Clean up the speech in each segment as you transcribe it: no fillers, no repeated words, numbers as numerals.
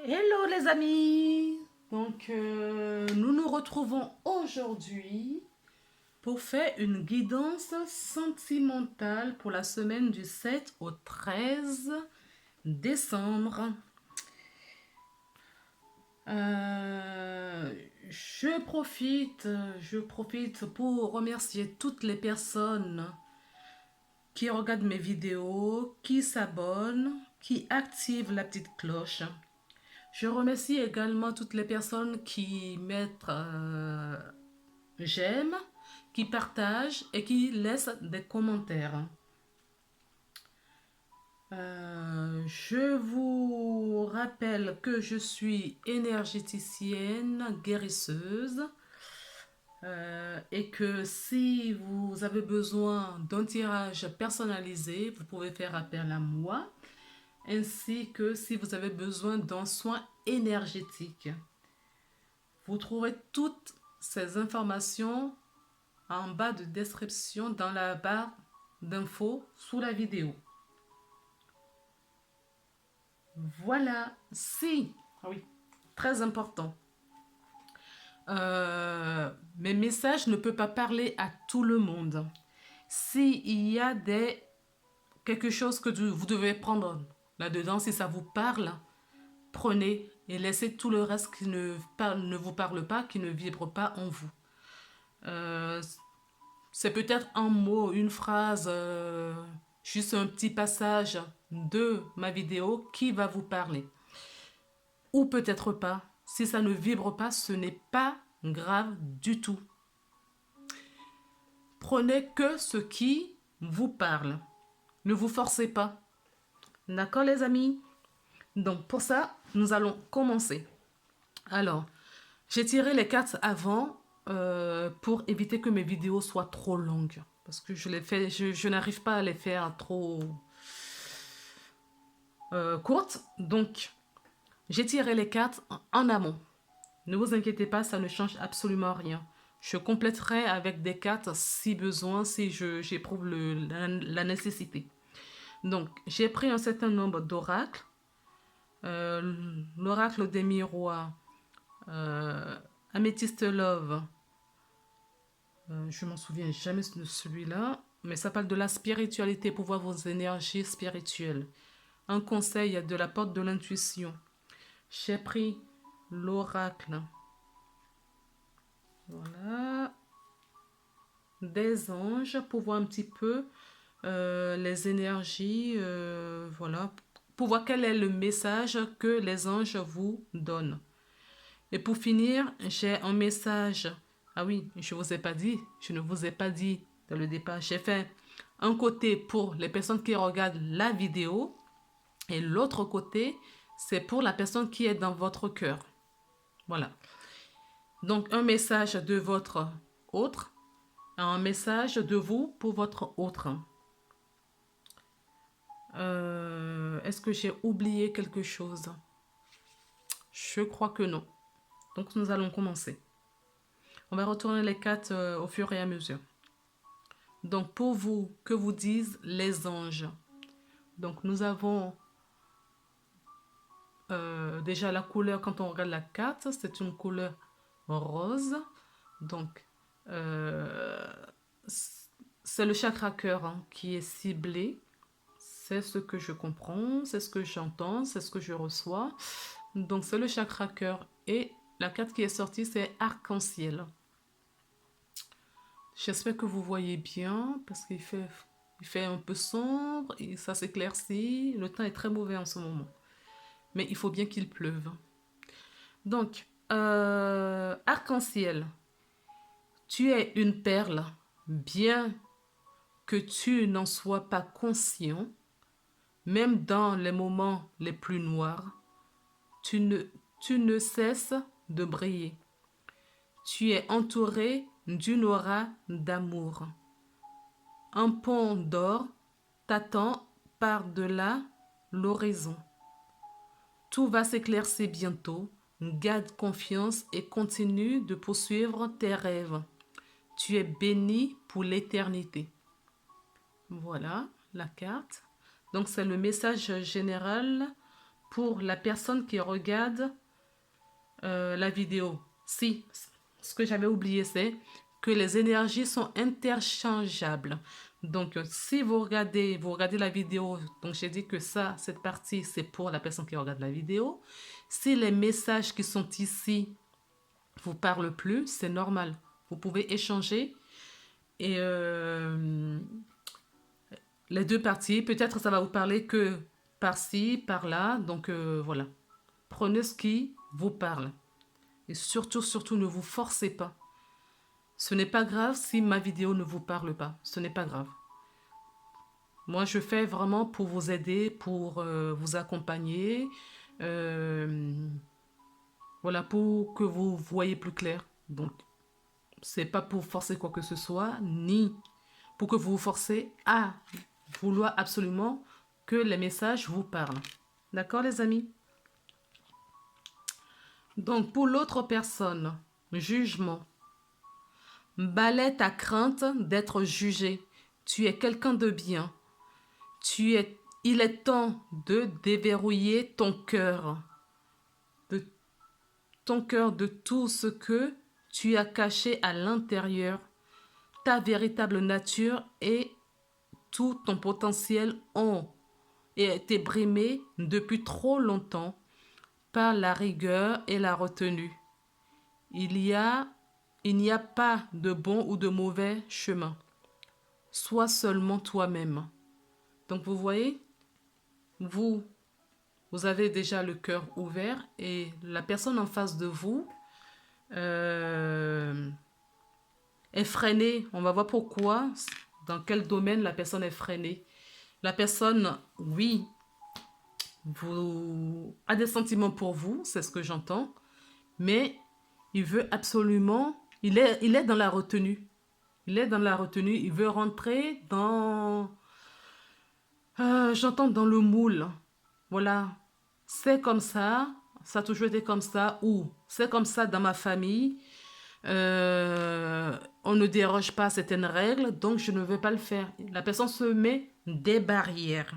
Hello les amis, donc nous nous retrouvons aujourd'hui pour faire une guidance sentimentale pour la semaine du 7 au 13 décembre. Je profite pour remercier toutes les personnes qui regardent mes vidéos, qui s'abonnent, qui activent la petite cloche. Je remercie également toutes les personnes qui mettent j'aime, qui partagent et qui laissent des commentaires. Je vous rappelle que je suis énergéticienne guérisseuse et que si vous avez besoin d'un tirage personnalisé, vous pouvez faire appel à moi, ainsi que si vous avez besoin d'un soin énergétique. Vous trouverez toutes ces informations en bas de description dans la barre d'infos sous la vidéo. Voilà, si, oui, très important. Mes messages ne peuvent pas parler à tout le monde. S'il y a quelque chose que vous devez prendre là-dedans, si ça vous parle, prenez et laissez tout le reste qui ne vous parle pas, qui ne vibre pas en vous. C'est peut-être un mot, une phrase, juste un petit passage de ma vidéo qui va vous parler. Ou peut-être pas. Si ça ne vibre pas, ce n'est pas grave du tout. Prenez que ce qui vous parle. Ne vous forcez pas. D'accord les amis? Donc pour ça, nous allons commencer. Alors, j'ai tiré les cartes avant pour éviter que mes vidéos soient trop longues. Parce que je n'arrive pas à les faire trop courtes. Donc, j'ai tiré les cartes en amont. Ne vous inquiétez pas, ça ne change absolument rien. Je compléterai avec des cartes si besoin, si j'éprouve la nécessité. Donc, j'ai pris un certain nombre d'oracles. L'oracle des miroirs, Amethyst Love, je m'en souviens jamais de celui-là, mais ça parle de la spiritualité pour voir vos énergies spirituelles. Un conseil de la porte de l'intuition. J'ai pris l'oracle, voilà, des anges pour voir un petit peu les énergies, voilà, pour voir quel est le message que les anges vous donnent. Et pour finir, j'ai un message. Ah oui, je ne vous ai pas dit dans le départ. J'ai fait un côté pour les personnes qui regardent la vidéo et l'autre côté, c'est pour la personne qui est dans votre cœur. Voilà. Donc, un message de votre autre, un message de vous pour votre autre. Est-ce que j'ai oublié quelque chose? Je crois que non. Donc, nous allons commencer. On va retourner les cartes au fur et à mesure. Donc, pour vous, que vous disent les anges? Donc, nous avons déjà la couleur, quand on regarde la carte, c'est une couleur rose. Donc, c'est le chakra cœur qui est ciblé. C'est ce que je comprends, c'est ce que j'entends, c'est ce que je reçois. Donc, c'est le chakra cœur. Et la carte qui est sortie, c'est arc-en-ciel. J'espère que vous voyez bien parce qu'il fait un peu sombre et ça s'éclaircit. Le temps est très mauvais en ce moment. Mais il faut bien qu'il pleuve. Donc, arc-en-ciel, tu es une perle, bien que tu n'en sois pas conscient, même dans les moments les plus noirs, tu ne cesses de briller. Tu es entouré d'une aura d'amour. Un pont d'or t'attend par-delà l'horizon. Tout va s'éclaircir bientôt Garde confiance et continue de poursuivre tes rêves. Tu es béni pour l'éternité. Voilà la carte. Donc, c'est le message général pour la personne qui regarde la vidéo. Si, ce que j'avais oublié, c'est que les énergies sont interchangeables. Donc, si vous regardez la vidéo, donc j'ai dit que ça, cette partie, c'est pour la personne qui regarde la vidéo. Si les messages qui sont ici vous parlent plus, c'est normal. Vous pouvez échanger et les deux parties, peut-être ça va vous parler que par-ci, par-là. Donc, voilà. Prenez ce qui vous parle. Et surtout, surtout, ne vous forcez pas. Ce n'est pas grave si ma vidéo ne vous parle pas. Ce n'est pas grave. Moi, je fais vraiment pour vous aider, pour vous accompagner. Voilà, pour que vous voyez plus clair. Donc, c'est pas pour forcer quoi que ce soit, ni pour que vous vous forcez à vouloir absolument que les messages vous parlent. D'accord, les amis? Donc, pour l'autre personne, jugement. Balaie ta crainte d'être jugé. Tu es quelqu'un de bien. Il est temps de déverrouiller ton cœur de tout ce que tu as caché à l'intérieur, ta véritable nature et tout ton potentiel ont été brimés depuis trop longtemps par la rigueur et la retenue. Il n'y a pas de bon ou de mauvais chemin. Sois seulement toi-même. Donc vous voyez, vous avez déjà le cœur ouvert et la personne en face de vous est freinée. On va voir pourquoi, dans quel domaine la personne est freinée. La personne, oui, a des sentiments pour vous, c'est ce que j'entends, mais il veut absolument, il est dans la retenue. Il est dans la retenue, il veut rentrer dans, j'entends dans le moule. Voilà, c'est comme ça a toujours été comme ça, ou c'est comme ça dans ma famille. On ne déroge pas à certaines règles, donc je ne veux pas le faire. La personne se met des barrières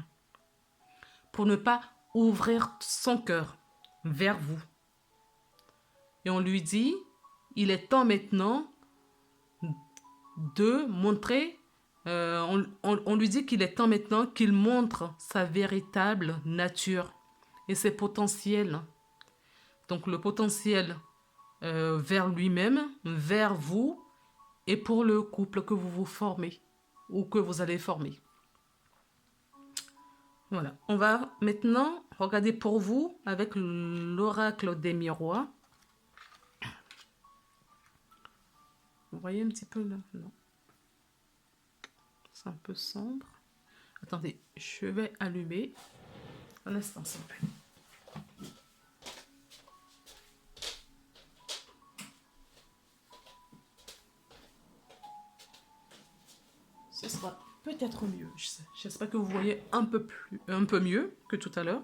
pour ne pas ouvrir son cœur vers vous. Et on lui dit, il est temps maintenant de montrer, on lui dit qu'il est temps maintenant qu'il montre sa véritable nature et ses potentiels. Donc le potentiel vers lui-même, vers vous et pour le couple que vous formez ou que vous allez former. Voilà, on va maintenant regarder pour vous avec l'oracle des miroirs. Vous voyez un petit peu là? Non. C'est un peu sombre. Attendez, je vais allumer. Un instant, s'il vous plaît. Ce sera peut-être mieux. J'espère que vous voyez un peu mieux que tout à l'heure.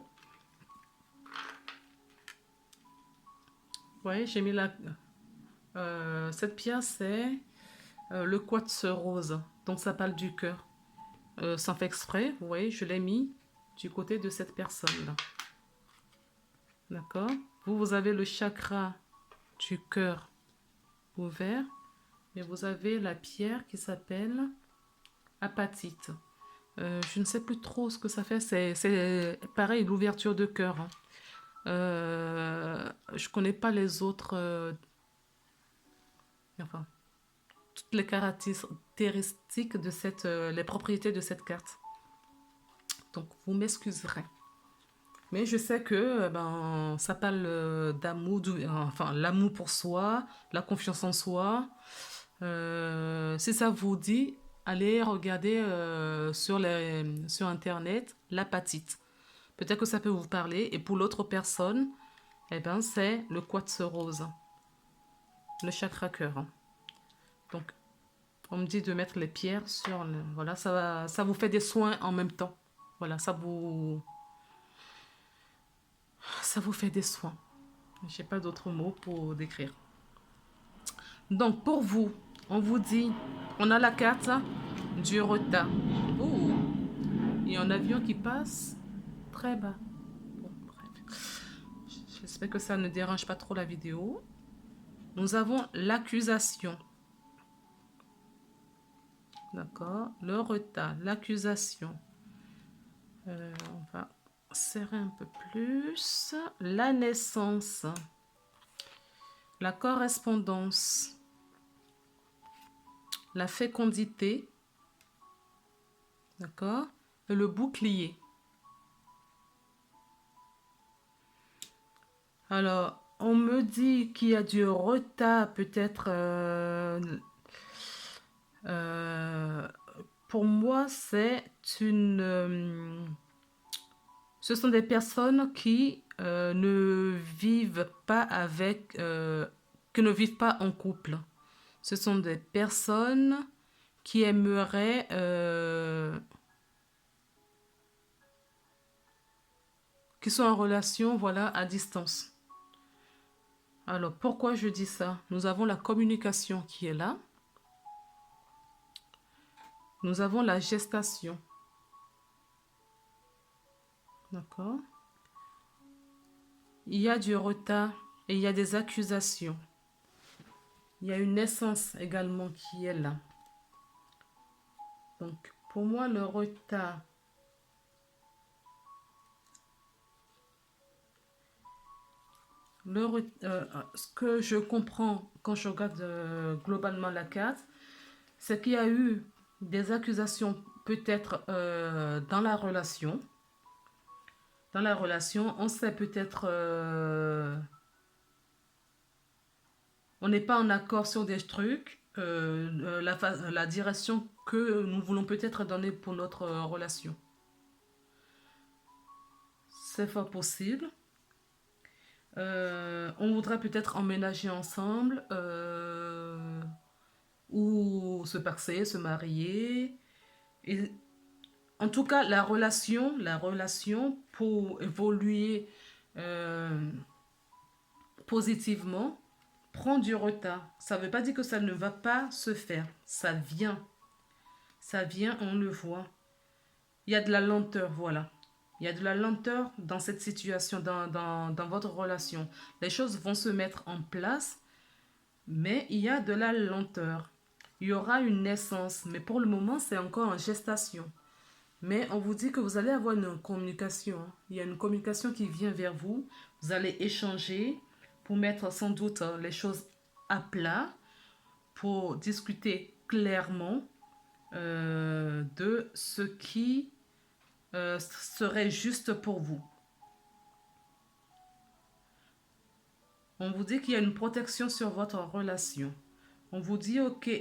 Vous voyez, j'ai mis cette pierre, c'est le quartz rose. Donc ça parle du cœur. Sans faire exprès, vous voyez, je l'ai mis du côté de cette personne-là. D'accord? Vous avez le chakra du cœur ouvert. Et vous avez la pierre qui s'appelle apatite. Je ne sais plus trop ce que ça fait. C'est pareil, l'ouverture de cœur. Hein. Je connais pas les autres. Enfin, toutes les caractéristiques de les propriétés de cette carte. Donc, vous m'excuserez. Mais je sais que ça parle d'amour, enfin l'amour pour soi, la confiance en soi. Si ça vous dit, allez regarder sur Internet l'apatite. Peut-être que ça peut vous parler. Et pour l'autre personne, c'est le quartz rose, le chakra cœur. Donc, on me dit de mettre les pierres sur voilà, ça vous fait des soins en même temps. Voilà, ça vous fait des soins. J'ai pas d'autres mots pour décrire. Donc, pour vous, on vous dit, on a la carte du retard. Oh, il y a un avion qui passe très bas. Bon, bref. J'espère que ça ne dérange pas trop la vidéo. Nous avons l'accusation. D'accord? Le retard, l'accusation. On va serrer un peu plus. La naissance. La correspondance. La fécondité. D'accord? Et le bouclier. Alors, on me dit qu'il y a du retard, peut-être. Pour moi, ce sont des personnes qui ne vivent pas qui ne vivent pas en couple. Ce sont des personnes qui aimeraient qui sont en relation, voilà, à distance. Alors, pourquoi je dis ça? Nous avons la communication qui est là. Nous avons la gestation. D'accord? Il y a du retard et il y a des accusations. Il y a une naissance également qui est là. Donc, pour moi, le retard, ce que je comprends quand je regarde globalement la carte, c'est qu'il y a eu des accusations peut-être dans la relation. Dans la relation, on sait peut-être... on n'est pas en accord sur des trucs. La direction que nous voulons peut-être donner pour notre relation. C'est fort possible. On voudrait peut-être emménager ensemble ou se paxer, se marier. Et, en tout cas, la relation pour évoluer positivement prend du retard. Ça ne veut pas dire que ça ne va pas se faire. Ça vient. Ça vient, on le voit. Il y a de la lenteur, voilà. Il y a de la lenteur dans cette situation, dans votre relation. Les choses vont se mettre en place, mais il y a de la lenteur. Il y aura une naissance, mais pour le moment, c'est encore en gestation. Mais on vous dit que vous allez avoir une communication. Il y a une communication qui vient vers vous. Vous allez échanger pour mettre sans doute les choses à plat, pour discuter clairement de ce qui serait juste pour vous. On vous dit qu'il y a une protection sur votre relation. On vous dit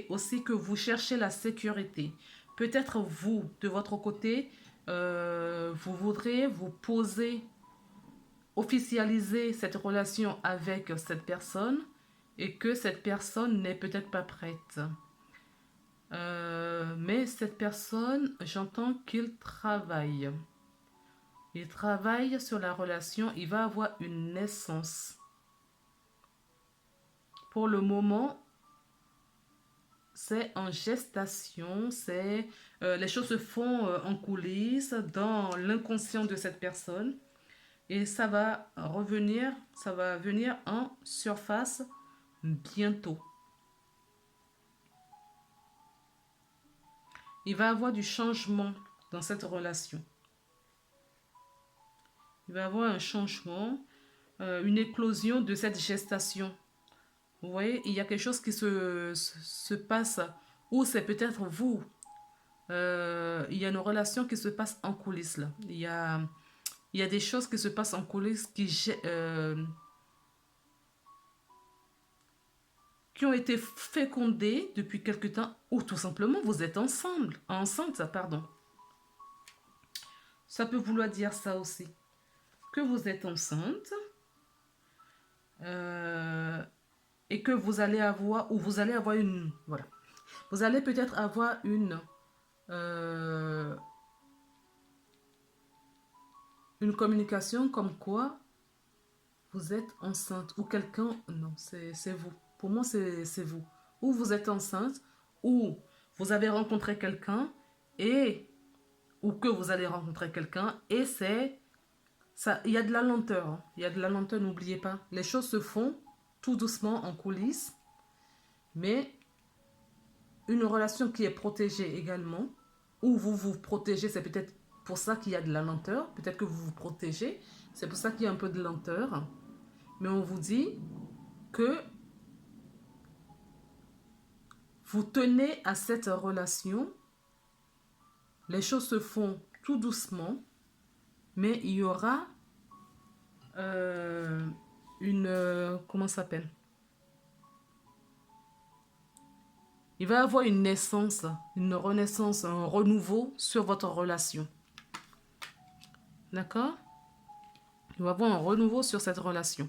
aussi que vous cherchez la sécurité. Peut-être vous, de votre côté, vous voudrez vous poser, officialiser cette relation avec cette personne et que cette personne n'est peut-être pas prête. Mais cette personne, j'entends qu'il travaille. Il travaille sur la relation, il va avoir une naissance. Pour le moment, c'est en gestation, les choses se font en coulisses, dans l'inconscient de cette personne. Et ça va venir en surface bientôt. Il va y avoir du changement dans cette relation. Il va y avoir un changement, une éclosion de cette gestation. Vous voyez, il y a quelque chose qui se passe, ou c'est peut-être vous. Il y a une relation qui se passe en coulisses là. Il y a des choses qui se passent en coulisses qui ont été fécondées depuis quelque temps, ou tout simplement vous êtes enceinte, pardon. Ça peut vouloir dire ça aussi, que vous êtes enceinte et que vous allez avoir une, voilà, vous allez peut-être avoir une communication comme quoi vous êtes enceinte ou quelqu'un, non, c'est vous. Pour moi, c'est vous. Ou vous êtes enceinte, ou vous avez rencontré quelqu'un et ou que vous allez rencontrer quelqu'un et c'est ça, il y a de la lenteur, hein. Il y a de la lenteur, n'oubliez pas. Les choses se font tout doucement en coulisses, mais une relation qui est protégée également, ou vous vous protégez, c'est peut-être pour ça qu'il y a de la lenteur, peut-être que vous vous protégez, c'est pour ça qu'il y a un peu de lenteur, mais on vous dit que vous tenez à cette relation, les choses se font tout doucement, mais il y aura une... comment ça s'appelle? Il va y avoir une naissance, une renaissance, un renouveau sur votre relation. D'accord? Il va y avoir un renouveau sur cette relation.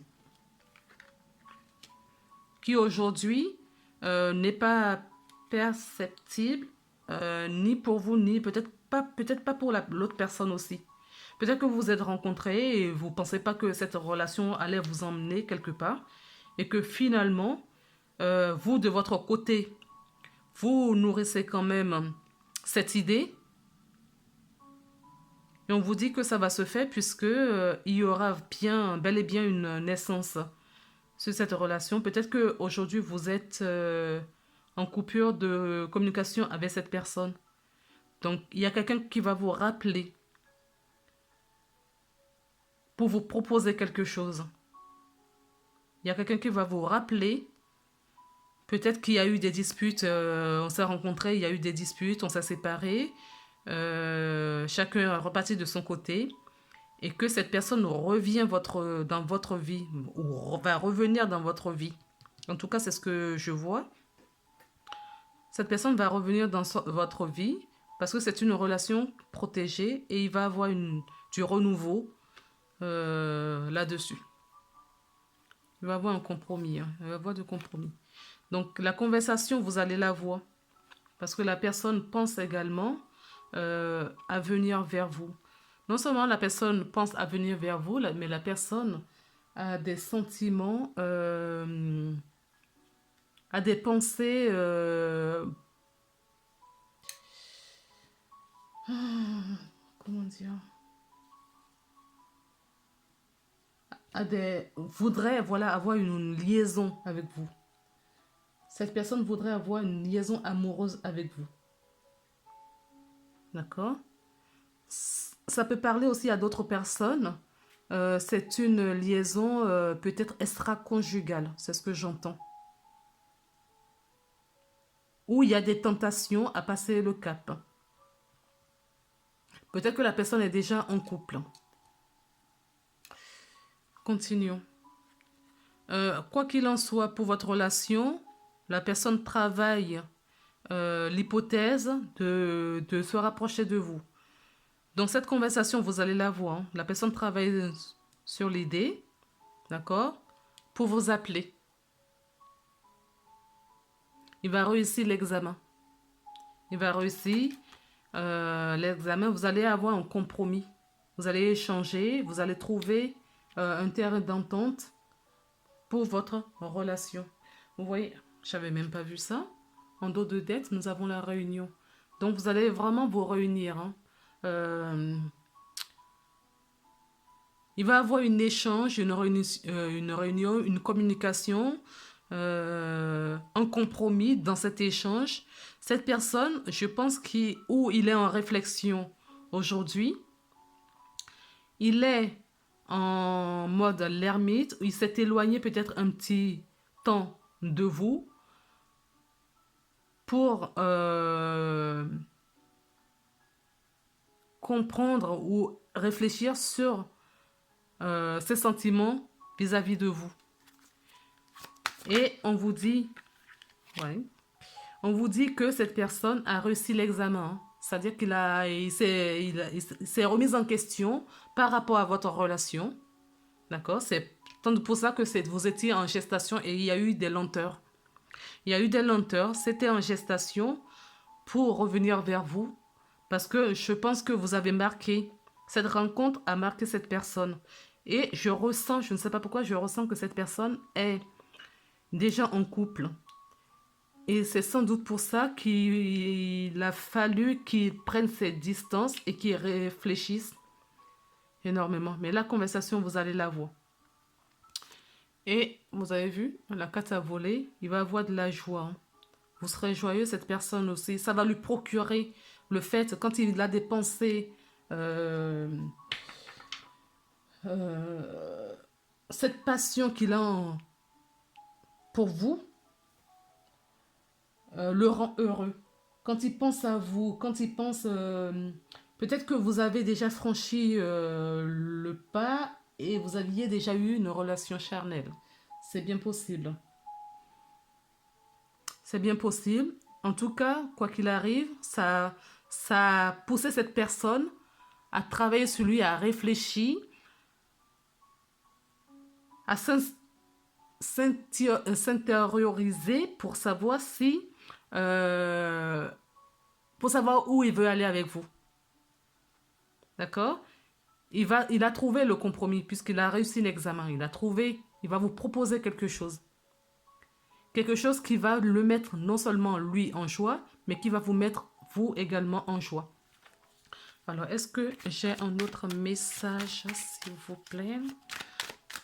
Qui aujourd'hui n'est pas perceptible, ni pour vous, ni peut-être pas pour l'autre personne aussi. Peut-être que vous vous êtes rencontrés et vous ne pensez pas que cette relation allait vous emmener quelque part. Et que finalement, vous, de votre côté, vous nourrissez quand même cette idée. Et on vous dit que ça va se faire puisque il y aura bel et bien une naissance sur cette relation. Peut-être qu'aujourd'hui, vous êtes en coupure de communication avec cette personne. Donc, il y a quelqu'un qui va vous rappeler pour vous proposer quelque chose. Il y a quelqu'un qui va vous rappeler. Peut-être qu'il y a eu des disputes, on s'est rencontrés, il y a eu des disputes, on s'est séparés. Chacun est reparti de son côté. Et que cette personne revient dans votre vie, ou va revenir dans votre vie. En tout cas, c'est ce que je vois. Cette personne va revenir dans votre vie parce que c'est une relation protégée et il va avoir du renouveau là-dessus. Il va avoir un compromis. Hein. Il va avoir du compromis. Donc, la conversation, vous allez la voir. Parce que la personne pense également à venir vers vous. Non seulement la personne pense à venir vers vous, mais la personne a des sentiments, a des pensées... comment dire? Voudrait voilà, avoir une liaison avec vous. Cette personne voudrait avoir une liaison amoureuse avec vous. D'accord? Ça peut parler aussi à d'autres personnes. C'est une liaison peut-être extra-conjugale, c'est ce que j'entends. Où il y a des tentations à passer le cap. Peut-être que la personne est déjà en couple. Continuons. Quoi qu'il en soit pour votre relation, la personne travaille l'hypothèse de se rapprocher de vous. Dans cette conversation, vous allez la voir. Hein. La personne travaille sur l'idée, d'accord, pour vous appeler. Il va réussir l'examen. Il va réussir l'examen. Vous allez avoir un compromis. Vous allez échanger. Vous allez trouver un terrain d'entente pour votre relation. Vous voyez, je n'avais même pas vu ça. En dos de dette, nous avons la réunion. Donc, vous allez vraiment vous réunir. Hein. Il va y avoir un échange, une réunion, une communication, un compromis dans cet échange. Cette personne, je pense où il est en réflexion aujourd'hui, il est en mode l'ermite, il s'est éloigné peut-être un petit temps de vous pour comprendre ou réfléchir sur ses sentiments vis-à-vis de vous. Et on vous dit, on vous dit que cette personne a réussi l'examen. C'est-à-dire il s'est remis en question par rapport à votre relation. D'accord? C'est pour ça que vous étiez en gestation et il y a eu des lenteurs. Il y a eu des lenteurs. C'était en gestation pour revenir vers vous. Parce que je pense que vous avez marqué, cette rencontre a marqué cette personne. Et je ressens, je ne sais pas pourquoi, je ressens que cette personne est déjà en couple. Et c'est sans doute pour ça qu'il a fallu qu'il prenne ses distances et qu'il réfléchisse énormément. Mais la conversation, vous allez la voir. Et vous avez vu, la carte à voler, il va avoir de la joie. Hein. Vous serez joyeux, cette personne aussi. Ça va lui procurer le fait, quand il a dépensé euh, cette passion qu'il a pour vous, le rend heureux. Quand il pense à vous, quand il pense... peut-être que vous avez déjà franchi le pas et vous aviez déjà eu une relation charnelle. C'est bien possible. C'est bien possible. En tout cas, quoi qu'il arrive, ça a poussé cette personne à travailler sur lui, à réfléchir, à s'intérioriser pour savoir si... pour savoir où il veut aller avec vous. D'accord? Il a trouvé le compromis puisqu'il a réussi l'examen. Il va vous proposer quelque chose. Quelque chose qui va le mettre non seulement lui en joie, mais qui va vous mettre vous également en joie. Alors, est-ce que j'ai un autre message, s'il vous plaît,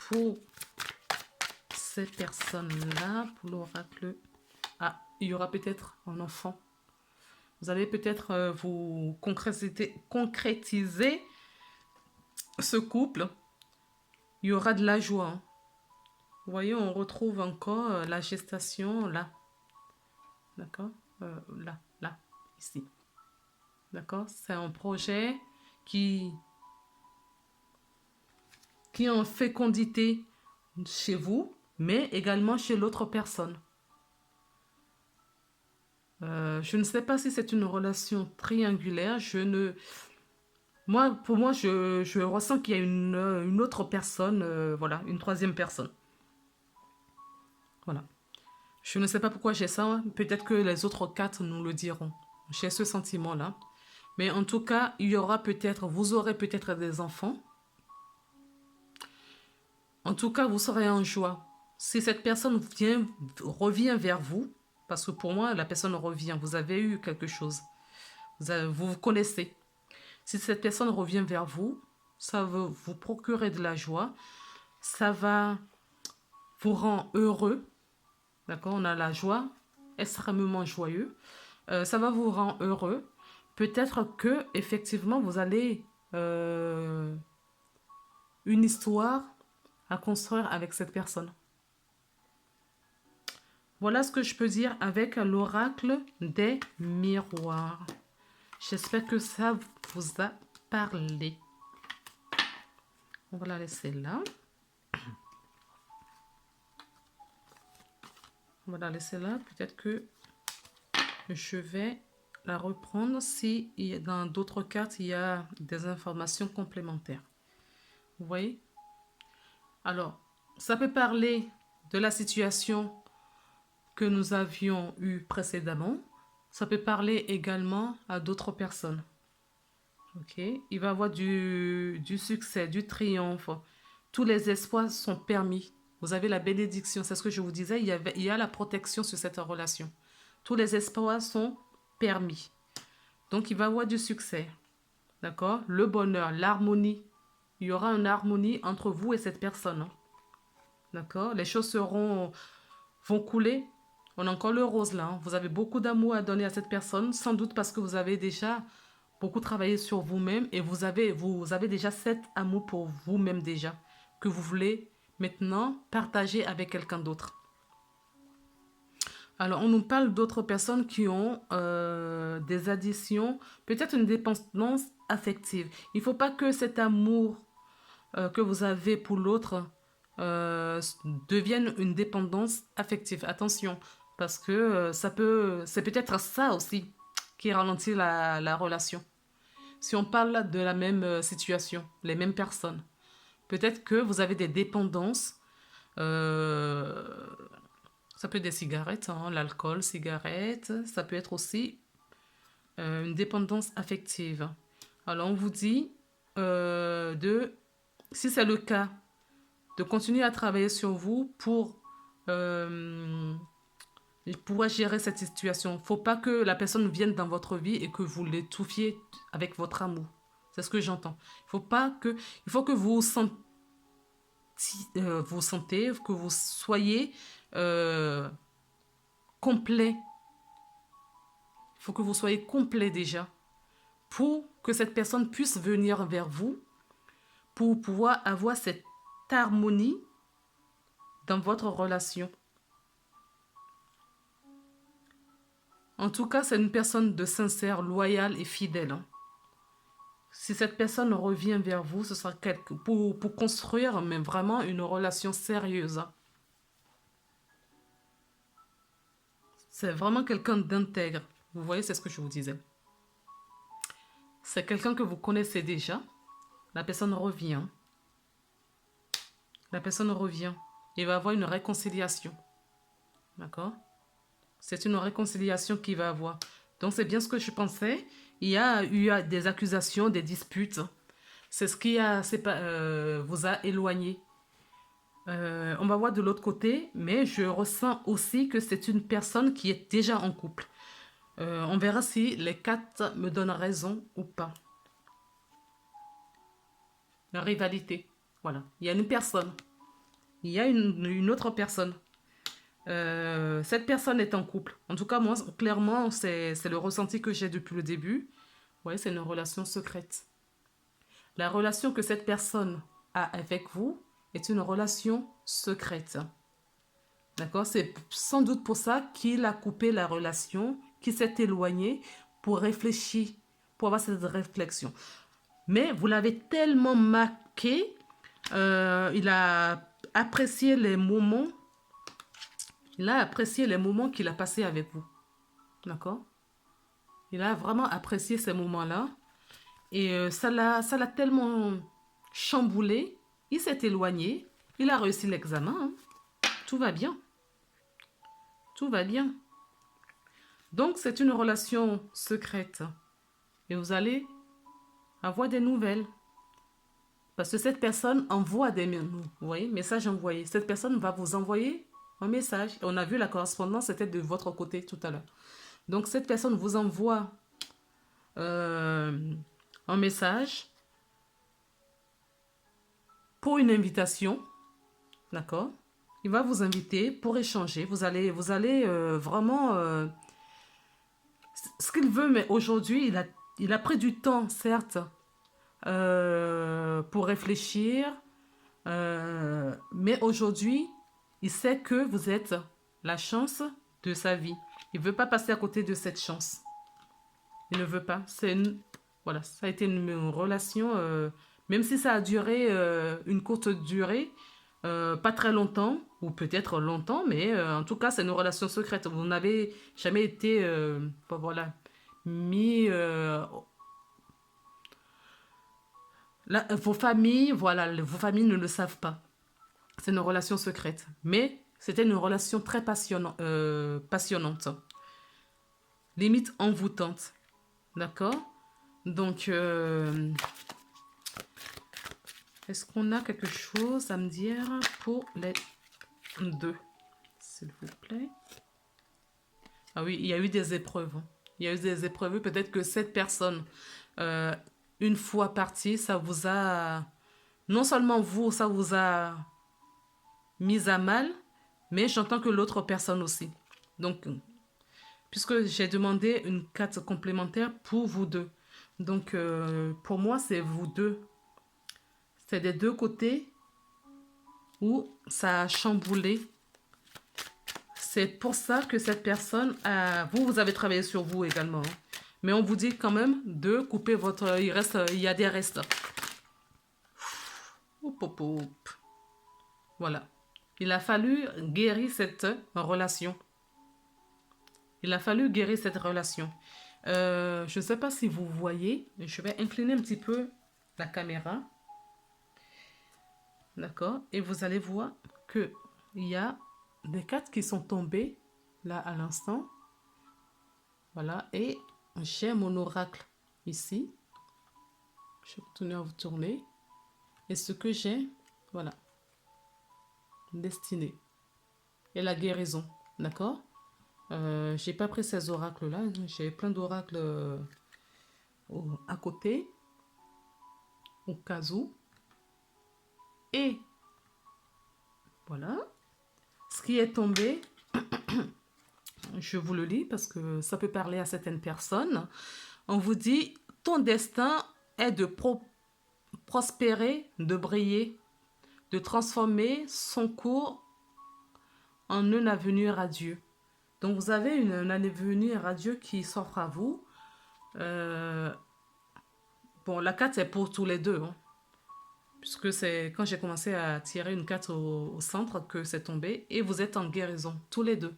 pour ces personnes-là, pour l'oracle? Ah, il y aura peut-être un enfant. Vous allez peut-être vous concrétiser ce couple. Il y aura de la joie. Hein. Vous voyez, on retrouve encore la gestation là. D'accord? Là, ici. D'accord? C'est un projet qui est en fécondité chez vous, mais également chez l'autre personne. Je ne sais pas si c'est une relation triangulaire. Pour moi, je ressens qu'il y a une autre personne, voilà, une troisième personne. Voilà. Je ne sais pas pourquoi j'ai ça. Hein. Peut-être que les autres quatre nous le diront. J'ai ce sentiment-là. Mais en tout cas, vous aurez peut-être des enfants. En tout cas, vous serez en joie. Si cette personne revient vers vous, parce que pour moi, la personne revient, vous avez eu quelque chose, vous vous connaissez. Si cette personne revient vers vous, ça va vous procurer de la joie, ça va vous rendre heureux, d'accord? On a la joie, extrêmement joyeux, ça va vous rendre heureux. Peut-être que effectivement vous allez une histoire à construire avec cette personne. Voilà ce que je peux dire avec l'oracle des miroirs. J'espère que ça vous a parlé. On va la laisser là. On va la laisser là. Peut-être que je vais la reprendre si dans d'autres cartes, il y a des informations complémentaires. Vous voyez? Alors, ça peut parler de la situation que nous avions eue précédemment. Ça peut parler également à d'autres personnes. Ok? Il va y avoir du succès, du triomphe. Tous les espoirs sont permis. Vous avez la bénédiction, c'est ce que je vous disais, il y a la protection sur cette relation. Tous les espoirs sont permis. Donc, il va y avoir du succès. D'accord? Le bonheur, l'harmonie. Il y aura une harmonie entre vous et cette personne. Hein. D'accord? Les choses vont couler. On a encore le rose là. Hein. Vous avez beaucoup d'amour à donner à cette personne, sans doute parce que vous avez déjà beaucoup travaillé sur vous-même et vous avez déjà cet amour pour vous-même déjà, que vous voulez maintenant partager avec quelqu'un d'autre. Alors, on nous parle d'autres personnes qui ont des additions, peut-être une dépendance affective. Il ne faut pas que cet amour que vous avez pour l'autre devienne une dépendance affective. Attention, parce que c'est peut-être ça aussi qui ralentit la relation. Si on parle de la même situation, les mêmes personnes, peut-être que vous avez des dépendances. Ça peut être des cigarettes, hein, l'alcool, cigarettes. Ça peut être aussi une dépendance affective. Alors, on vous dit de si c'est le cas, de continuer à travailler sur vous euh, pour gérer cette situation. Il ne faut pas que la personne vienne dans votre vie et que vous l'étouffiez avec votre amour. C'est ce que j'entends. Il faut que vous sentez, que vous soyez euh, complet. Il faut que vous soyez complet déjà pour que cette personne puisse venir vers vous, pour pouvoir avoir cette harmonie dans votre relation. En tout cas, c'est une personne de sincère, loyale et fidèle. Hein. Si cette personne revient vers vous, ce sera pour construire mais vraiment une relation sérieuse. Hein. C'est vraiment quelqu'un d'intègre. Vous voyez, c'est ce que je vous disais. C'est quelqu'un que vous connaissez déjà. La personne revient. La personne revient. Il va avoir une réconciliation. D'accord? C'est une réconciliation qu'il va avoir. Donc, c'est bien ce que je pensais. Il y a eu des accusations, des disputes. C'est ce qui vous a éloigné. On va voir de l'autre côté, mais je ressens aussi que c'est une personne qui est déjà en couple. On verra si les cartes me donnent raison ou pas. La rivalité. Voilà. Il y a une personne. Il y a une autre personne. Cette personne est en couple. En tout cas, moi, clairement, c'est le ressenti que j'ai depuis le début. Vous voyez, c'est une relation secrète. La relation que cette personne a avec vous est une relation secrète. D'accord? C'est sans doute pour ça qu'il a coupé la relation, qu'il s'est éloigné pour réfléchir, pour avoir cette réflexion. Mais vous l'avez tellement marqué, il a apprécié les moments qu'il a passés avec vous. D'accord? Il a vraiment apprécié ces moments-là. Et ça l'a tellement chamboulé. Il s'est éloigné. Il a réussi l'examen. Hein. Tout va bien. Tout va bien. Donc, c'est une relation secrète. Et vous allez avoir des nouvelles. Parce que cette personne envoie vous voyez, message envoyé. Cette personne va vous envoyer un message. On a vu la correspondance, c'était de votre côté tout à l'heure. Donc, cette personne vous envoie un message pour une invitation. D'accord? Il va vous inviter pour échanger. Vous allez vraiment... ce qu'il veut, mais aujourd'hui, il a pris du temps, certes, pour réfléchir. Mais aujourd'hui, il sait que vous êtes la chance de sa vie. Il ne veut pas passer à côté de cette chance. Il ne veut pas. Voilà, ça a été une relation, même si ça a duré une courte durée, pas très longtemps, ou peut-être longtemps, mais en tout cas, c'est une relation secrète. Vous n'avez jamais été, voilà, mis... vos familles, voilà, vos familles ne le savent pas. C'est une relation secrète. Mais c'était une relation très passionnante. Limite envoûtante. D'accord? Donc, est-ce qu'on a quelque chose à me dire pour les deux? S'il vous plaît. Ah oui, il y a eu des épreuves. Il y a eu des épreuves. Peut-être que cette personne, une fois partie, ça vous a... Non seulement vous, ça vous a mis à mal, mais j'entends que l'autre personne aussi. Donc, puisque j'ai demandé une carte complémentaire pour vous deux. Donc, pour moi, c'est vous deux. C'est des deux côtés où ça a chamboulé. C'est pour ça que cette personne, vous avez travaillé sur vous également. Hein. Mais on vous dit quand même de couper votre... Il y a des restes. Oup, oup, oup. Voilà. Il a fallu guérir cette relation. Il a fallu guérir cette relation. Je ne sais pas si vous voyez, mais je vais incliner un petit peu la caméra. D'accord? Et vous allez voir qu'il y a des cartes qui sont tombées là à l'instant. Voilà. Et j'ai mon oracle ici. Je vais continuer à vous tourner. Et ce que j'ai, voilà, destinée. Et la guérison, d'accord? J'ai pas pris ces oracles-là, j'ai plein d'oracles à côté, au cas où. Et voilà, ce qui est tombé, je vous le lis parce que ça peut parler à certaines personnes. On vous dit, ton destin est de prospérer, de briller, de transformer son cours en un avenir radieux. Donc vous avez un avenir radieux qui s'offre à vous. Euh, bon, la carte est pour tous les deux, hein, puisque c'est quand j'ai commencé à tirer une carte au centre que c'est tombé. Et vous êtes en guérison, tous les deux.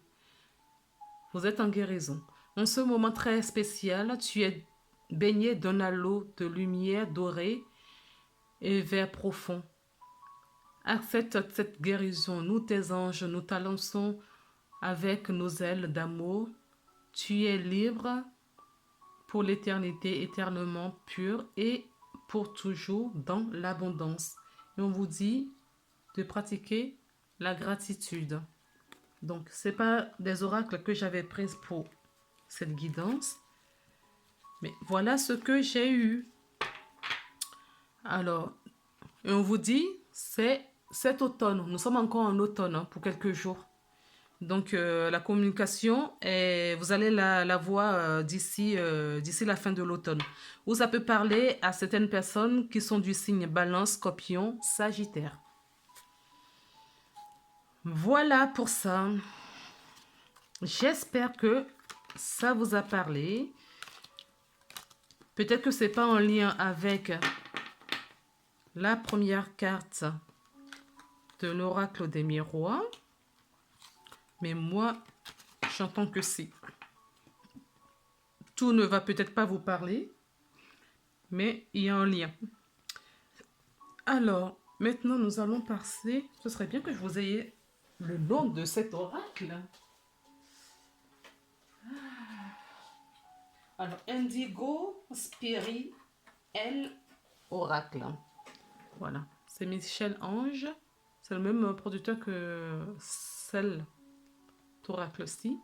Vous êtes en guérison. En ce moment très spécial, tu es baigné d'un halo de lumière dorée et vert profond. Accepte cette guérison. Nous, tes anges, nous t'annonçons avec nos ailes d'amour. Tu es libre pour l'éternité, éternellement pur et pour toujours dans l'abondance. Et on vous dit de pratiquer la gratitude. Donc, ce n'est pas des oracles que j'avais pris pour cette guidance, mais voilà ce que j'ai eu. Alors, et on vous dit, c'est cet automne. Nous sommes encore en automne, hein, pour quelques jours. Donc, la communication, vous allez la voir d'ici la fin de l'automne. Ou ça peut parler à certaines personnes qui sont du signe Balance, Scorpion, Sagittaire. Voilà pour ça. J'espère que ça vous a parlé. Peut-être que c'est pas en lien avec la première carte de l'oracle des miroirs. Mais moi, j'entends que si. Tout ne va peut-être pas vous parler, mais il y a un lien. Alors, maintenant, nous allons passer. Ce serait bien que je vous ayez le nom de cet oracle. Alors, Indigo Spirit L Oracle. Voilà, c'est Michel Ange. C'est le même producteur que celle d'Oracle-ci,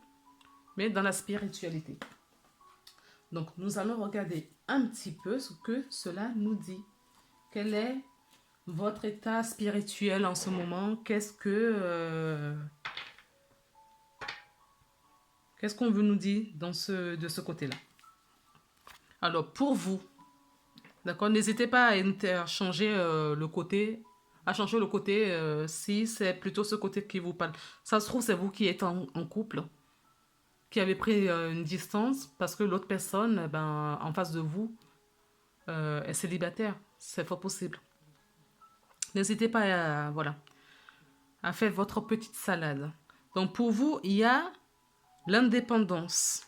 mais dans la spiritualité. Donc, nous allons regarder un petit peu ce que cela nous dit. Quel est votre état spirituel en ce moment? Qu'est-ce qu'on veut nous dire de ce côté-là? Alors, pour vous, d'accord, n'hésitez pas à interchanger à changer le côté si c'est plutôt ce côté qui vous parle. Ça se trouve, c'est vous qui êtes en couple, qui avez pris une distance parce que l'autre personne, en face de vous, est célibataire. C'est fort possible. N'hésitez pas à faire votre petite salade. Donc, pour vous, il y a l'indépendance,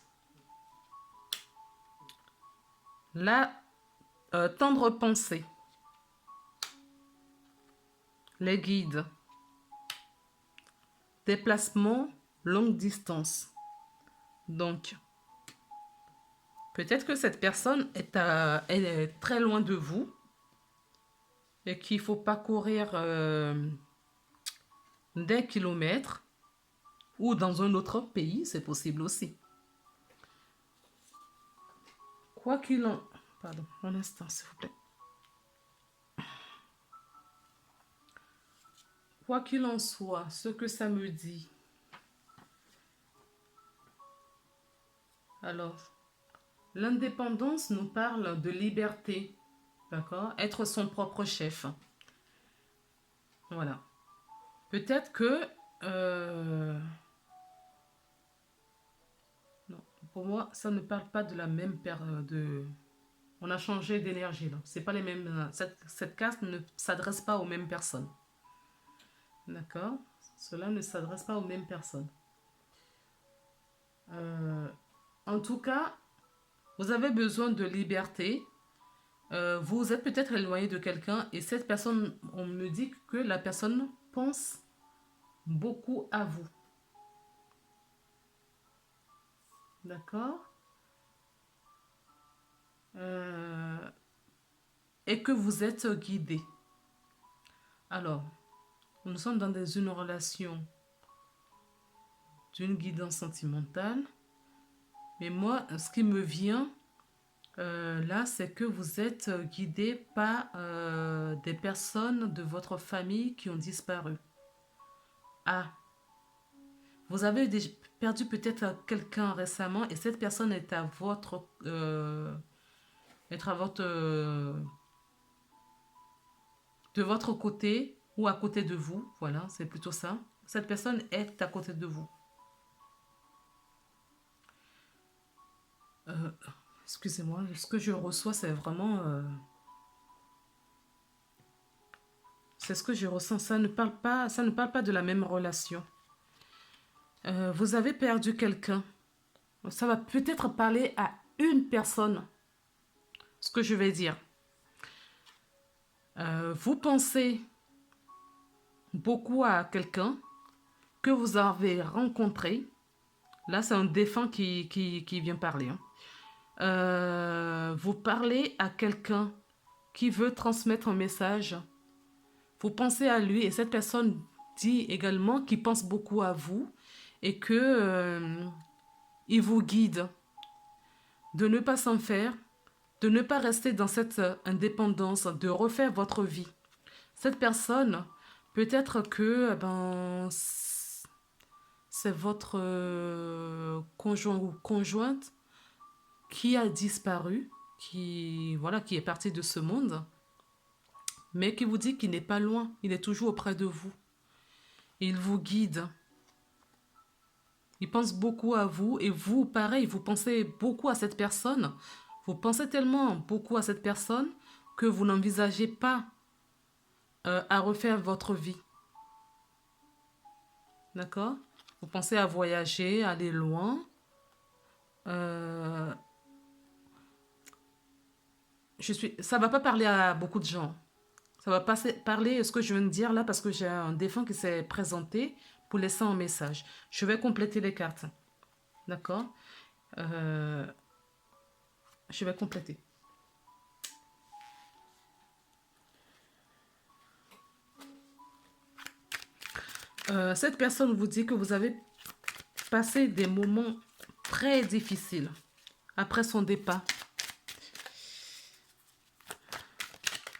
la tendre pensée, les guides, déplacement longue distance. Donc, peut-être que cette personne elle est très loin de vous et qu'il faut parcourir des kilomètres ou dans un autre pays, c'est possible aussi. Quoi qu'il en... Pardon, un instant, s'il vous plaît. Quoi qu'il en soit, ce que ça me dit. Alors, l'indépendance nous parle de liberté, d'accord? Être son propre chef. Voilà. Peut-être que... non, pour moi, ça ne parle pas de la même période. On a changé d'énergie là. C'est pas les mêmes. Cette carte ne s'adresse pas aux mêmes personnes. D'accord? Cela ne s'adresse pas aux mêmes personnes. En tout cas, vous avez besoin de liberté. Vous êtes peut-être éloigné de quelqu'un et cette personne, on me dit que la personne pense beaucoup à vous. D'accord? Et que vous êtes guidé. Alors, nous sommes dans une relation d'une guidance sentimentale. Mais moi, ce qui me vient là, c'est que vous êtes guidé par des personnes de votre famille qui ont disparu. Ah, vous avez perdu peut-être quelqu'un récemment et cette personne est à de votre côté ou à côté de vous. Voilà, c'est plutôt ça. Cette personne est à côté de vous. Euh, Excusez-moi, ce que je reçois, c'est vraiment... c'est ce que je ressens. Ça ne parle pas de la même relation. Vous avez perdu quelqu'un. Ça va peut-être parler à une personne, ce que je vais dire. Vous pensez beaucoup à quelqu'un que vous avez rencontré. Là, c'est un défunt qui vient parler. Hein. Vous parlez à quelqu'un qui veut transmettre un message. Vous pensez à lui et cette personne dit également qu'il pense beaucoup à vous et que il vous guide de ne pas s'en faire, de ne pas rester dans cette indépendance, de refaire votre vie. Cette personne, peut-être que c'est votre conjoint ou conjointe qui a disparu, qui est parti de ce monde, mais qui vous dit qu'il n'est pas loin, il est toujours auprès de vous. Il vous guide. Il pense beaucoup à vous et vous, pareil, vous pensez beaucoup à cette personne. Vous pensez tellement beaucoup à cette personne que vous n'envisagez pas à refaire votre vie. D'accord? Vous pensez à voyager, aller loin. Euh, ça va pas parler à beaucoup de gens. Ça va parler ce que je viens de dire là parce que j'ai un défunt qui s'est présenté pour laisser un message. Je vais compléter les cartes. D'accord? Euh, je vais compléter. Cette personne vous dit que vous avez passé des moments très difficiles après son départ.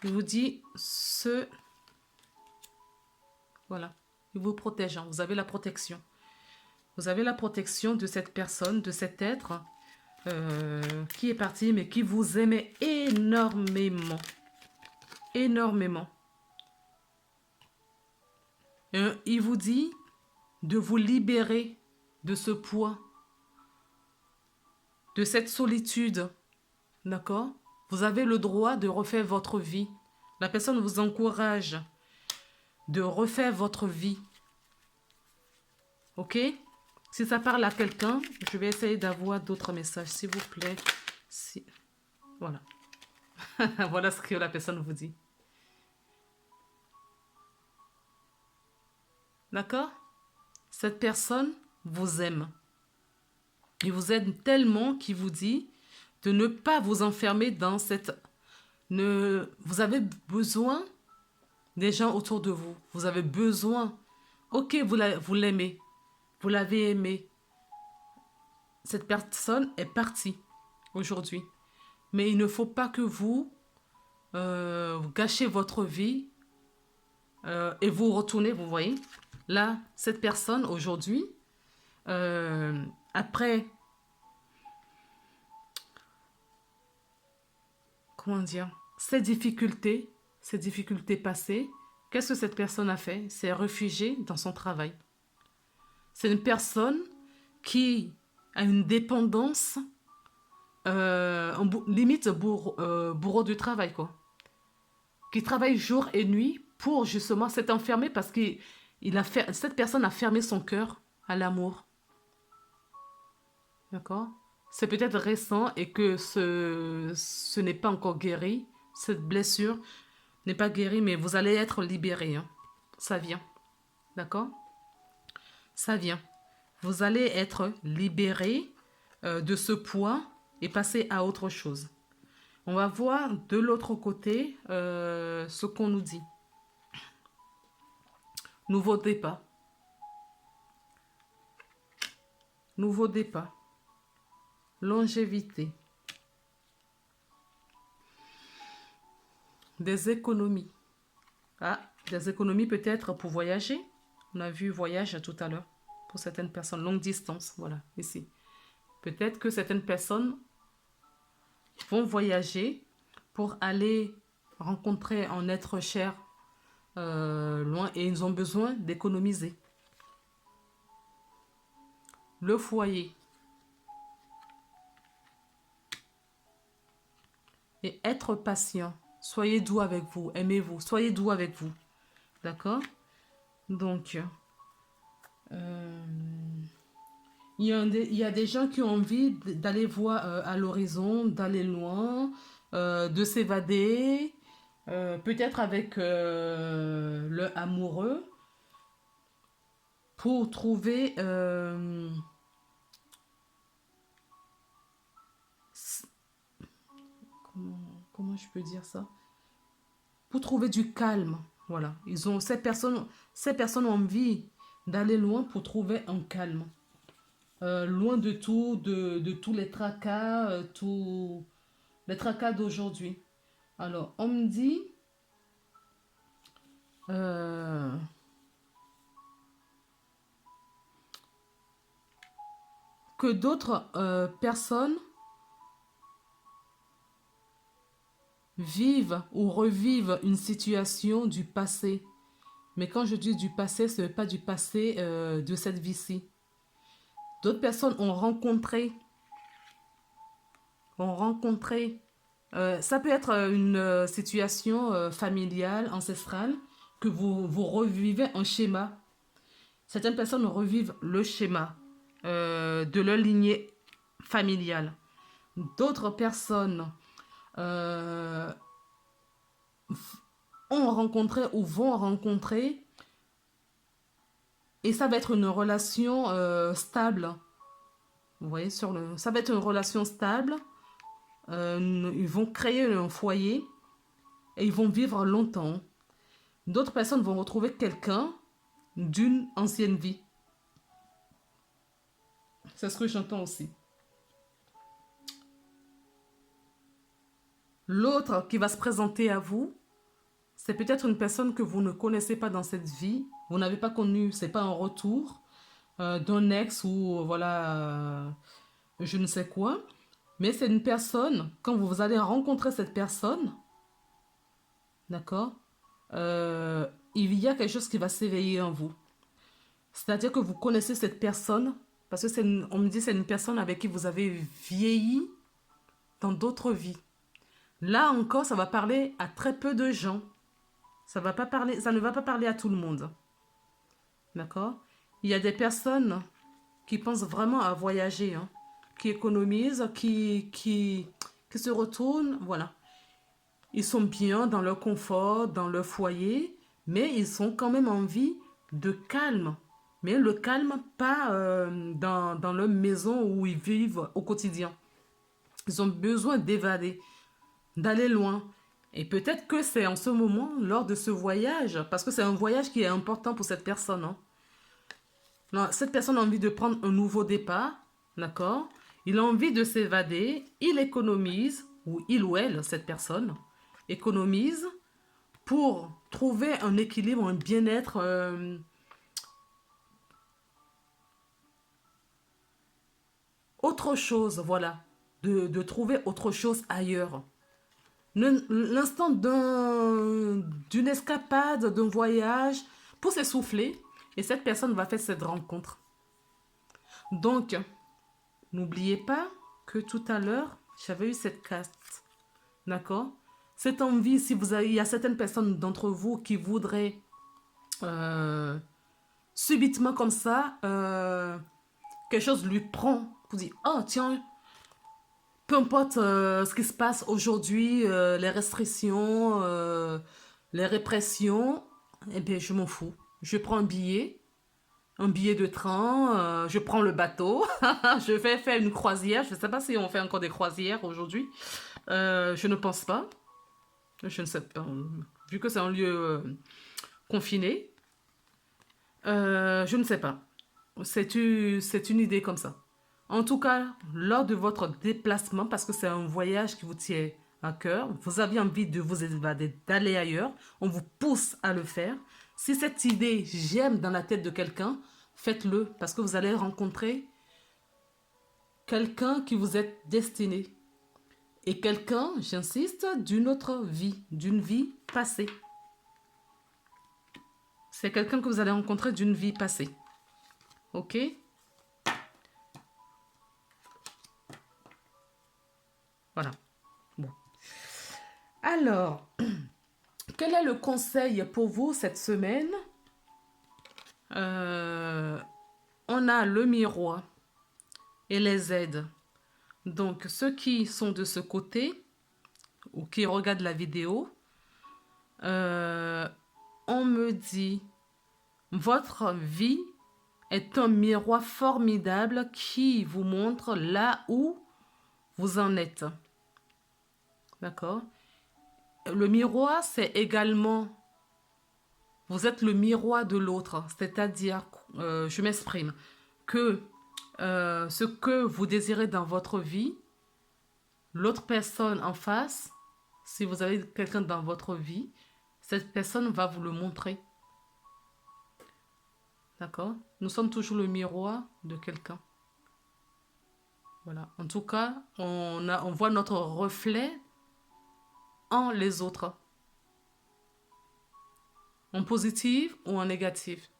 Il vous dit voilà, il vous protège. Hein. Vous avez la protection. Vous avez la protection de cette personne, de cet être qui est parti, mais qui vous aimait énormément. Énormément. Il vous dit de vous libérer de ce poids, de cette solitude. D'accord? Vous avez le droit de refaire votre vie. La personne vous encourage de refaire votre vie. Ok? Si ça parle à quelqu'un, je vais essayer d'avoir d'autres messages, s'il vous plaît. Voilà. Voilà ce que la personne vous dit. D'accord? Cette personne vous aime. Il vous aime tellement qu'il vous dit de ne pas vous enfermer dans cette... Vous avez besoin des gens autour de vous. Vous avez besoin. Ok, vous l'aimez. Vous l'avez aimé. Cette personne est partie aujourd'hui. Mais il ne faut pas que vous gâchez votre vie et vous retournez, vous voyez. Là, cette personne aujourd'hui, après, comment dire, ces difficultés passées, qu'est-ce que cette personne a fait? C'est réfugiée dans son travail. C'est une personne qui a une dépendance, limite bourreau du travail, quoi. Qui travaille jour et nuit pour justement s'être enfermé parce que cette personne a fermé son cœur à l'amour. D'accord? C'est peut-être récent et que ce n'est pas encore guéri. Cette blessure n'est pas guérie, mais vous allez être libéré. Hein. Ça vient. D'accord? Ça vient. Vous allez être libéré de ce poids et passer à autre chose. On va voir de l'autre côté ce qu'on nous dit. Nouveau départ. Nouveau départ. Longévité. Des économies. Ah, des économies peut-être pour voyager. On a vu voyage tout à l'heure. Pour certaines personnes, longue distance. Voilà, ici. Peut-être que certaines personnes vont voyager pour aller rencontrer un être cher loin et ils ont besoin d'économiser. Le foyer. Et être patient. Soyez doux avec vous, aimez-vous, soyez doux avec vous. D'accord? Donc, il y a des gens qui ont envie d'aller voir à l'horizon, d'aller loin, de s'évader, peut-être avec le amoureux, pour trouver comment je peux dire ça? Pour trouver du calme. Voilà. Ces personnes ont envie d'aller loin pour trouver un calme. Loin de tout, de tous les tracas, tous les tracas d'aujourd'hui. Alors, on me dit euh, que d'autres personnes vivent ou revivent une situation du passé. Mais quand je dis du passé, ce n'est pas du passé de cette vie-ci. D'autres personnes ont rencontré ça peut être une situation familiale, ancestrale, que vous revivez un schéma. Certaines personnes revivent le schéma de leur lignée familiale. D'autres personnes euh, ont rencontré ou vont rencontrer, et ça va être une relation stable. Vous voyez, ça va être une relation stable. Ils vont créer un foyer et ils vont vivre longtemps. D'autres personnes vont retrouver quelqu'un d'une ancienne vie. C'est ce que j'entends aussi. L'autre qui va se présenter à vous, c'est peut-être une personne que vous ne connaissez pas dans cette vie. Vous n'avez pas connu, c'est pas un retour d'un ex ou voilà, je ne sais quoi. Mais c'est une personne, quand vous allez rencontrer cette personne, d'accord, il y a quelque chose qui va s'éveiller en vous. C'est-à-dire que vous connaissez cette personne, parce que on me dit que c'est une personne avec qui vous avez vieilli dans d'autres vies. Là encore, ça va parler à très peu de gens. Ça ne va pas parler à tout le monde. D'accord? Il y a des personnes qui pensent vraiment à voyager, hein, qui économisent, qui se retournent, voilà. Ils sont bien dans leur confort, dans leur foyer, mais ils ont quand même envie de calme. Mais le calme, pas dans leur maison où ils vivent au quotidien. Ils ont besoin d'évader, d'aller loin. Et peut-être que c'est en ce moment, lors de ce voyage, parce que c'est un voyage qui est important pour cette personne. Hein. Non, cette personne a envie de prendre un nouveau départ, d'accord? Il a envie de s'évader, il économise, ou il ou elle, cette personne, économise pour trouver un équilibre, un bien-être, autre chose, voilà, de trouver autre chose ailleurs. L'instant d'une escapade, d'un voyage, pour s'essouffler, et cette personne va faire cette rencontre. Donc, n'oubliez pas que tout à l'heure, j'avais eu cette carte. D'accord? Cette envie, si vous avez, il y a certaines personnes d'entre vous qui voudraient euh, subitement comme ça, quelque chose lui prend. Vous dites, oh tiens, peu importe ce qui se passe aujourd'hui, les restrictions, les répressions, eh bien je m'en fous. Je prends un billet de train, je prends le bateau, je vais faire une croisière. Je ne sais pas si on fait encore des croisières aujourd'hui. Je ne pense pas. Je ne sais pas. Vu que c'est un lieu confiné. Je ne sais pas. C'est une idée comme ça. En tout cas, lors de votre déplacement, parce que c'est un voyage qui vous tient à cœur, vous avez envie de vous évader, d'aller ailleurs, on vous pousse à le faire. Si cette idée germe dans la tête de quelqu'un, faites-le parce que vous allez rencontrer quelqu'un qui vous est destiné. Et quelqu'un, j'insiste, d'une autre vie, d'une vie passée. C'est quelqu'un que vous allez rencontrer d'une vie passée. Ok? Voilà. Bon. Alors, quel est le conseil pour vous cette semaine? Euh, on a le miroir et les aides. Donc, ceux qui sont de ce côté ou qui regardent la vidéo, euh, on me dit, votre vie est un miroir formidable qui vous montre là où vous en êtes. D'accord? Le miroir, c'est également, vous êtes le miroir de l'autre. C'est-à-dire, je m'exprime, que ce que vous désirez dans votre vie, l'autre personne en face, si vous avez quelqu'un dans votre vie, cette personne va vous le montrer. D'accord? Nous sommes toujours le miroir de quelqu'un. Voilà. En tout cas, on voit notre reflet en les autres. En positif ou en négatif.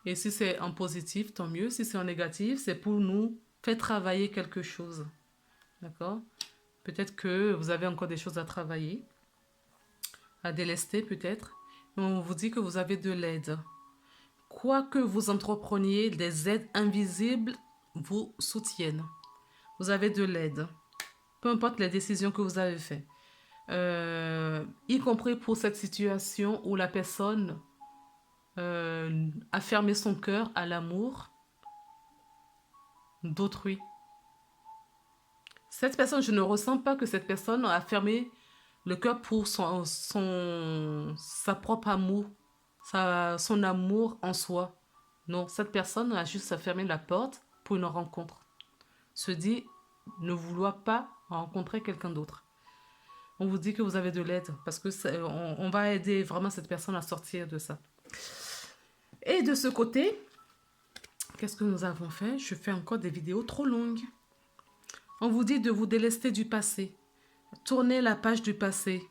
Et si c'est en positif, tant mieux. Si c'est en négatif, c'est pour nous faire travailler quelque chose. D'accord? Peut-être que vous avez encore des choses à travailler, à délester peut-être. Mais on vous dit que vous avez de l'aide. Quoi que vous entrepreniez, des aides invisibles vous soutiennent. Vous avez de l'aide. Peu importe les décisions que vous avez faites. Y compris pour cette situation où la personne a fermé son cœur à l'amour d'autrui. Cette personne, je ne ressens pas que cette personne a fermé le cœur pour sa propre amour, son amour en soi. Non, cette personne a juste fermé la porte pour une rencontre. Se dit ne vouloir pas rencontrer quelqu'un d'autre. On vous dit que vous avez de l'aide parce que on va aider vraiment cette personne à sortir de ça. Et de ce côté, qu'est-ce que nous avons fait? Je fais encore des vidéos trop longues. On vous dit de vous délester du passé. Tournez la page du passé.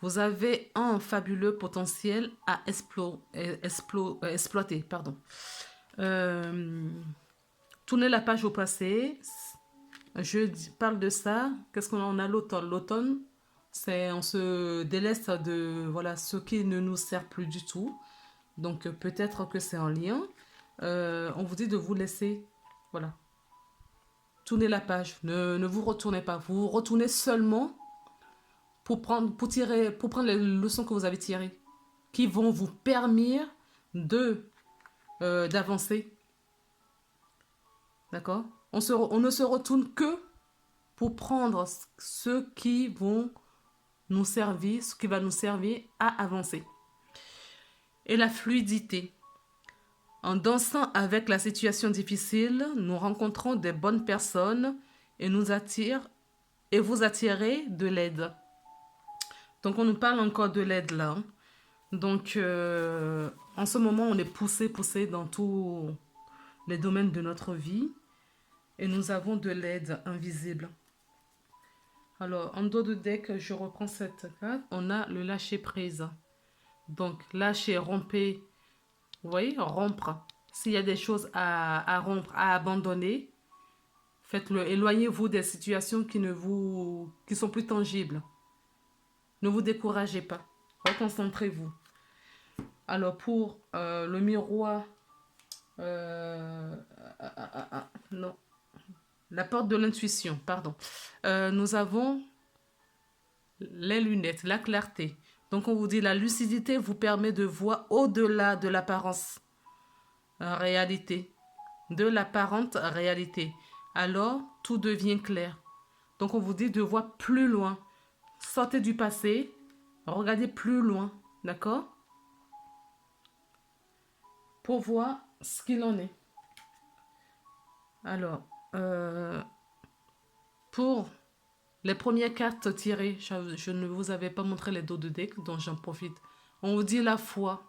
Vous avez un fabuleux potentiel à exploiter. Pardon. Tournez la page au passé. Je parle de ça. Qu'est-ce qu'on a l'automne? L'automne, c'est on se déleste de voilà ce qui ne nous sert plus du tout. Donc peut-être que c'est en lien. On vous dit de vous laisser, voilà, tourner la page. Ne vous retournez pas. Vous retournez seulement pour prendre les leçons que vous avez tirées, qui vont vous permettre d'avancer. D'accord? On ne se retourne que pour prendre ce qui vont nous servir, ce qui va nous servir à avancer. Et la fluidité. En dansant avec la situation difficile, nous rencontrons des bonnes personnes et vous attirez de l'aide. Donc on nous parle encore de l'aide là. Donc en ce moment, on est poussé dans tous les domaines de notre vie et nous avons de l'aide invisible. Alors en dos de deck, je reprends cette carte. On a le lâcher prise. Donc lâcher, rompre. Vous voyez, rompre. S'il y a des choses à rompre, à abandonner, faites-le. Éloignez-vous des situations qui sont plus tangibles. Ne vous découragez pas. Reconcentrez-vous. Alors pour le miroir, non, la porte de l'intuition, pardon. Nous avons les lunettes, la clarté. Donc on vous dit la lucidité vous permet de voir au-delà de l'apparence réalité, de l'apparente réalité. Alors tout devient clair. Donc on vous dit de voir plus loin. Sortez du passé, regardez plus loin, d'accord? pour voir ce qu'il en est. Alors, pour les premières cartes tirées, je ne vous avais pas montré les dos de deck, donc j'en profite. On vous dit la foi.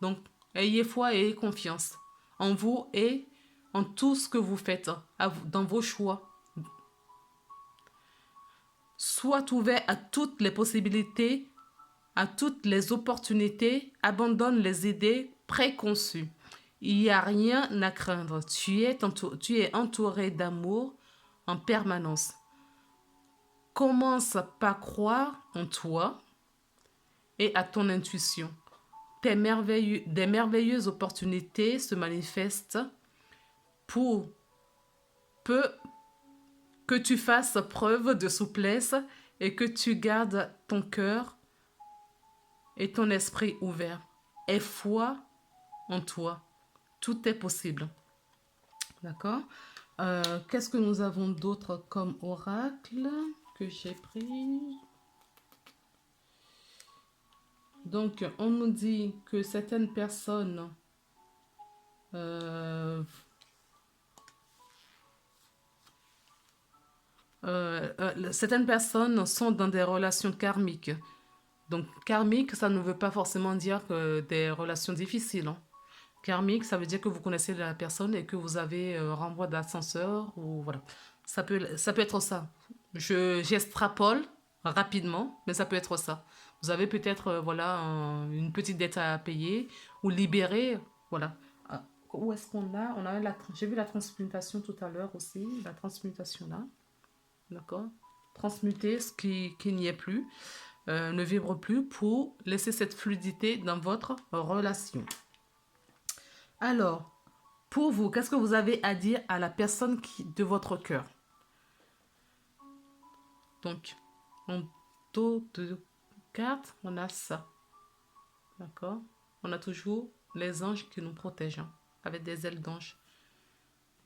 Donc, ayez foi et ayez confiance en vous et en tout ce que vous faites, dans vos choix. Sois ouvert à toutes les possibilités, à toutes les opportunités. Abandonne les idées préconçues. Il n'y a rien à craindre. Tu es entouré d'amour en permanence. Commence par croire en toi et à ton intuition. Des merveilleuses opportunités se manifestent pour peu que tu fasses preuve de souplesse et que tu gardes ton cœur et ton esprit ouvert. Aie foi en toi. Tout est possible. D'accord? Qu'est-ce que nous avons d'autre comme oracle que j'ai pris? Donc, on nous dit que certaines personnes certaines personnes sont dans des relations karmiques. Donc, karmique, ça ne veut pas forcément dire que des relations difficiles. Hein. Karmique, ça veut dire que vous connaissez la personne et que vous avez renvoi d'ascenseur ou voilà. Ça peut être ça. J'extrapole rapidement, mais ça peut être ça. Vous avez peut-être voilà une petite dette à payer ou libérer, voilà. Où est-ce qu'on a? J'ai vu la transmutation tout à l'heure aussi, la transmutation là. D'accord? Transmuter ce qui n'y est plus, ne vibre plus pour laisser cette fluidité dans votre relation. Alors, pour vous, qu'est-ce que vous avez à dire à la personne de votre cœur? Donc, en dos de cartes, on a ça. D'accord? On a toujours les anges qui nous protègent, hein, avec des ailes d'ange.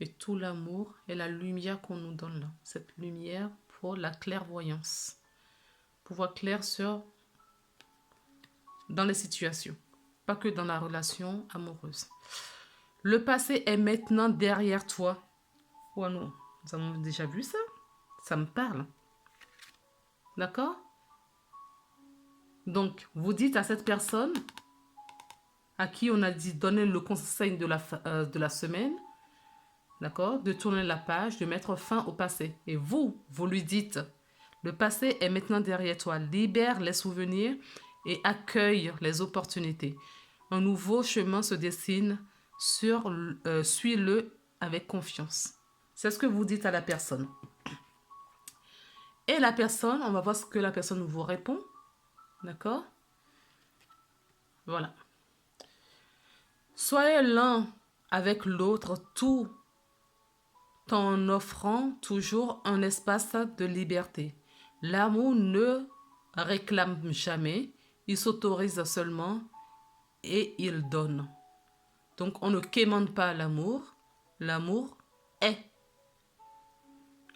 Et tout l'amour et la lumière qu'on nous donne là. Cette lumière pour la clairvoyance. Pour voir clair dans les situations. Pas que dans la relation amoureuse. Le passé est maintenant derrière toi. Oh non, nous avons déjà vu ça. Ça me parle. D'accord? Donc, vous dites à cette personne à qui on a dit donner le conseil de la semaine, d'accord, de tourner la page, de mettre fin au passé. Et vous lui dites, le passé est maintenant derrière toi. Libère les souvenirs et accueille les opportunités. Un nouveau chemin se dessine, suis-le avec confiance. C'est ce que vous dites à la personne. Et la personne, on va voir ce que la personne vous répond. D'accord? Voilà. Soyez l'un avec l'autre tout en offrant toujours un espace de liberté. L'amour ne réclame jamais, il s'autorise seulement et il donne. Donc on ne quémande pas l'amour, l'amour est.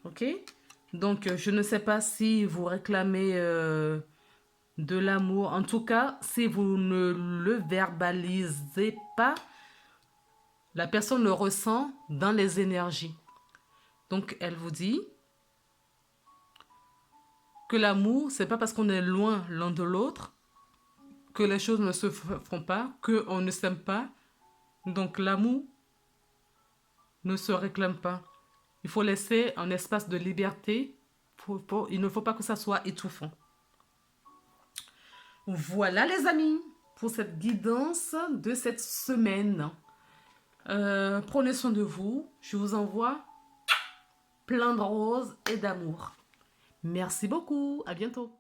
Ok? Donc je ne sais pas si vous réclamez de l'amour. En tout cas, si vous ne le verbalisez pas, la personne le ressent dans les énergies. Donc, elle vous dit que l'amour, c'est pas parce qu'on est loin l'un de l'autre que les choses ne se font pas, qu'on ne s'aime pas. Donc, l'amour ne se réclame pas. Il faut laisser un espace de liberté. Il ne faut pas que ça soit étouffant. Voilà les amis, pour cette guidance de cette semaine. Prenez soin de vous. Je vous envoie plein de roses et d'amour. Merci beaucoup. À bientôt.